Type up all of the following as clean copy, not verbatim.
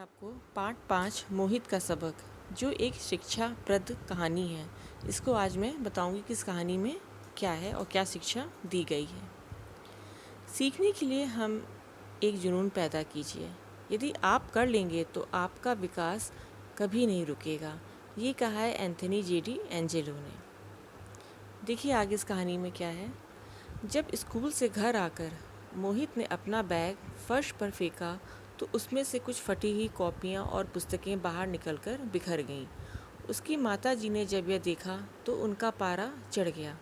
आपको पार्ट 5 मोहित का सबक, जो एक शिक्षाप्रद कहानी है। इसको आज मैं बताऊंगी कि इस कहानी में क्या है और क्या शिक्षा दी गई है। सीखने के लिए हम एक जुनून पैदा कीजिए। यदि आप कर लेंगे तो आपका विकास कभी नहीं रुकेगा। ये कहा है एंथनी जेडी एंजेलो ने। देखिए आगे इस कहानी में क्या है। जब स्कूल से घर आकर मोहित ने अपना बैग फर्श पर फेंका तो उसमें से कुछ फटी हुई कॉपियाँ और पुस्तकें बाहर निकलकर बिखर गईं। उसकी माताजी ने जब यह देखा तो उनका पारा चढ़ गया।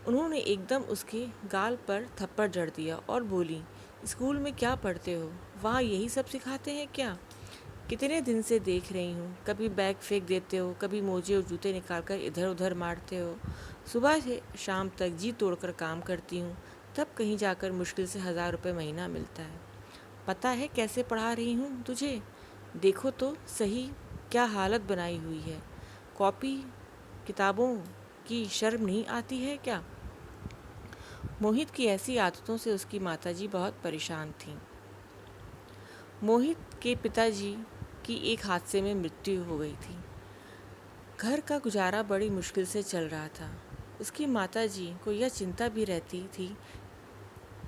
उन्होंने एकदम उसके गाल पर थप्पड़ जड़ दिया और बोली, स्कूल में क्या पढ़ते हो? वहाँ यही सब सिखाते हैं क्या? कितने दिन से देख रही हूँ, कभी बैग फेंक देते हो, कभी मोजे और जूते निकालकर इधर उधर मारते हो। सुबह से शाम तक जी तोड़कर काम करती हूँ, तब कहीं जाकर मुश्किल से 1000 रुपये महीना मिलता है। पता है कैसे पढ़ा रही हूँ तुझे? देखो तो सही क्या हालत बनाई हुई है। कॉपी किताबों की शर्म नहीं आती है क्या? मोहित की ऐसी आदतों से उसकी माताजी बहुत परेशान थीं। मोहित के पिताजी की एक हादसे में मृत्यु हो गई थी। घर का गुजारा बड़ी मुश्किल से चल रहा था। उसकी माताजी को यह चिंता भी रहती थी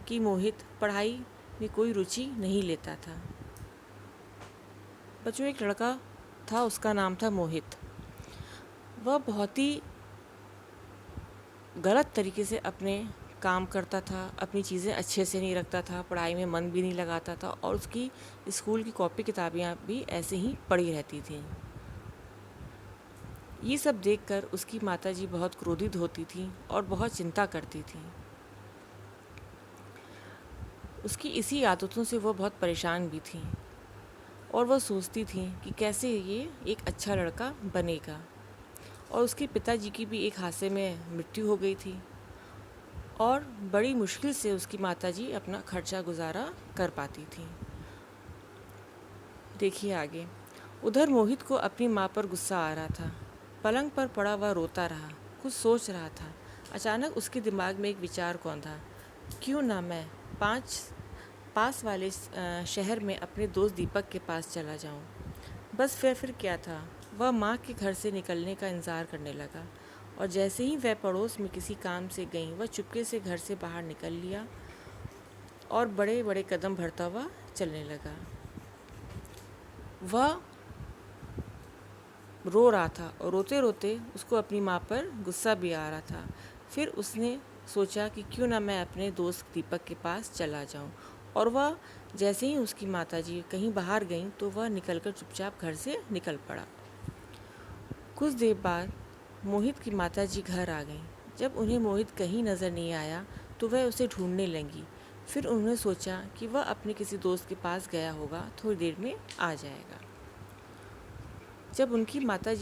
कि मोहित पढ़ाई में कोई रुचि नहीं लेता था। बच्चों, एक लड़का था, उसका नाम था मोहित। वह बहुत ही गलत तरीके से अपने काम करता था, अपनी चीज़ें अच्छे से नहीं रखता था, पढ़ाई में मन भी नहीं लगाता था और उसकी स्कूल की कॉपी किताबियाँ भी ऐसे ही पड़ी रहती थीं। ये सब देखकर उसकी माताजी बहुत क्रोधित होती थी और बहुत चिंता करती थी। उसकी इसी आदतों से वह बहुत परेशान भी थी और वह सोचती थी कि कैसे ये एक अच्छा लड़का बनेगा। और उसके पिताजी की भी एक हादसे में मृत्यु हो गई थी और बड़ी मुश्किल से उसकी माताजी अपना खर्चा गुजारा कर पाती थी। देखिए आगे। उधर मोहित को अपनी माँ पर गुस्सा आ रहा था। पलंग पर पड़ा वह रोता रहा, कुछ सोच रहा था। अचानक उसके दिमाग में एक विचार कौंधा, क्यों ना मैं पास वाले शहर में अपने दोस्त दीपक के पास चला जाऊं। बस फिर क्या था, वह माँ के घर से निकलने का इंतज़ार करने लगा और जैसे ही वह पड़ोस में किसी काम से गई, वह चुपके से घर से बाहर निकल लिया और बड़े बड़े कदम भरता हुआ चलने लगा। वह रो रहा था और रोते रोते उसको अपनी माँ पर गुस्सा भी आ रहा था। फिर उसने सोचा कि क्यों ना मैं अपने दोस्त दीपक के पास चला जाऊं। और वह जैसे ही उसकी माताजी कहीं बाहर गईं तो वह निकलकर चुपचाप घर से निकल पड़ा। कुछ देर बाद मोहित की माताजी घर आ गईं। जब उन्हें मोहित कहीं नज़र नहीं आया तो वह उसे ढूंढने लगी। फिर उन्होंने सोचा कि वह अपने किसी दोस्त के पास गया होगा, थोड़ी देर में आ जाएगा। जब उनकी माताजी